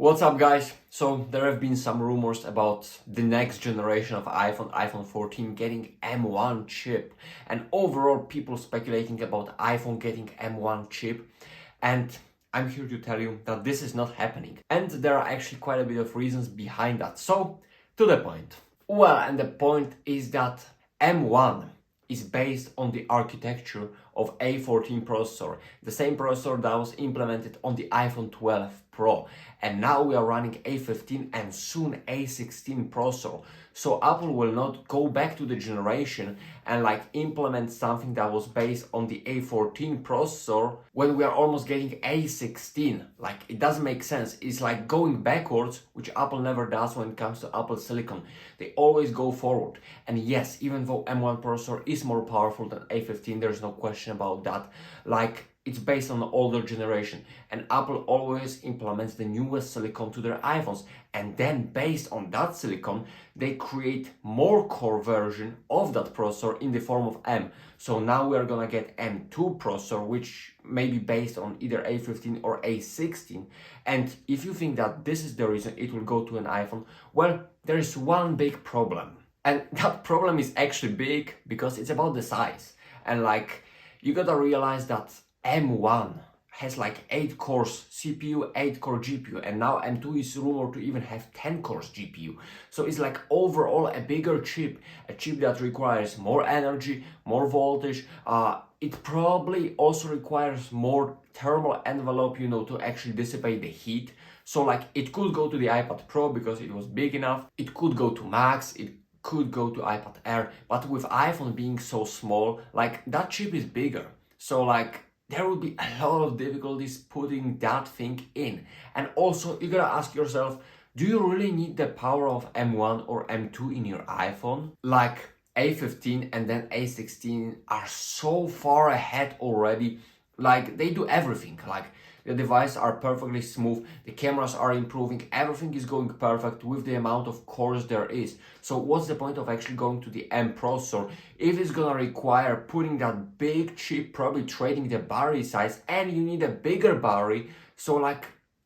What's up, guys? So there have been some rumors about the next generation of iPhone 14 getting M1 chip, and overall people speculating about iPhone getting M1 chip, and I'm here to tell you that this is not happening. And there are actually quite a bit of reasons behind that. So, to the point. Well, and the point is that M1 is based on the architecture of A14 processor, the same processor that was implemented on the iPhone 12 Pro, and now we are running A15 and soon A16 processor. So Apple will not go back to the generation and implement something that was based on the A14 processor when we are almost getting A16. It doesn't make sense. It's like going backwards, which Apple never does when it comes to Apple Silicon. They always go forward. And yes, even though M1 processor is more powerful than A15, there's no question about that. It's based on the older generation, and Apple always implements the newest silicon to their iPhones, and then based on that silicon they create more core version of that processor in the form of M. So now we are gonna get M2 processor, which may be based on either A15 or A16. And if you think that this is the reason it will go to an iPhone, well, there is one big problem, and that problem is actually big because it's about the size. And you gotta realize that M1 has 8 cores CPU, 8 core GPU, and now M2 is rumored to even have 10 cores GPU. So it's overall a bigger chip, a chip that requires more energy, more voltage. It probably also requires more thermal envelope, to actually dissipate the heat. So it could go to the iPad Pro because it was big enough. It could go to Max, it could go to iPad Air, but with iPhone being so small, that chip is bigger. So there will be a lot of difficulties putting that thing in. And also, you gotta ask yourself, do you really need the power of M1 or M2 in your iPhone? A15 and then A16 are so far ahead already. They do everything. The devices are perfectly smooth, the cameras are improving, everything is going perfect with the amount of cores there is. So what's the point of actually going to the M processor if it's gonna require putting that big chip, probably trading the battery size, and you need a bigger battery? So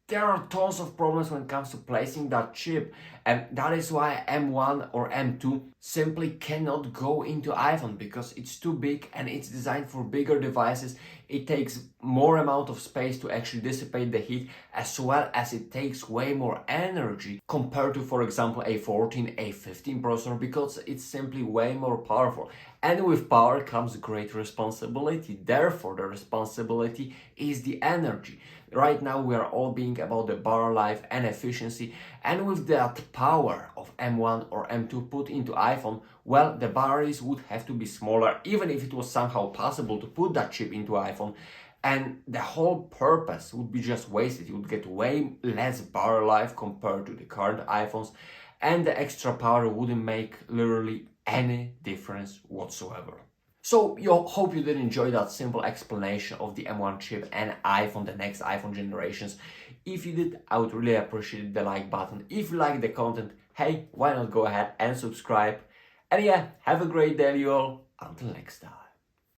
there are tons of problems when it comes to placing that chip, and that is why M1 or M2 simply cannot go into iPhone, because it's too big and it's designed for bigger devices. It takes more amount of space to actually dissipate the heat, as well as it takes way more energy compared to, for example, A14, A15 processor, because it's simply way more powerful. And with power comes great responsibility. Therefore, the responsibility is the energy. Right now, we are all being about the battery life and efficiency, and with that power of M1 or M2 put into iPhone, well, the batteries would have to be smaller, even if it was somehow possible to put that chip into iPhone, and the whole purpose would be just wasted. You would get way less battery life compared to the current iPhones, and the extra power wouldn't make literally any difference whatsoever. So, hope you did enjoy that simple explanation of the M1 chip and iPhone, the next iPhone generations. If you did, I would really appreciate the like button. If you like the content, hey, why not go ahead and subscribe? And yeah, have a great day, you all. Until next time.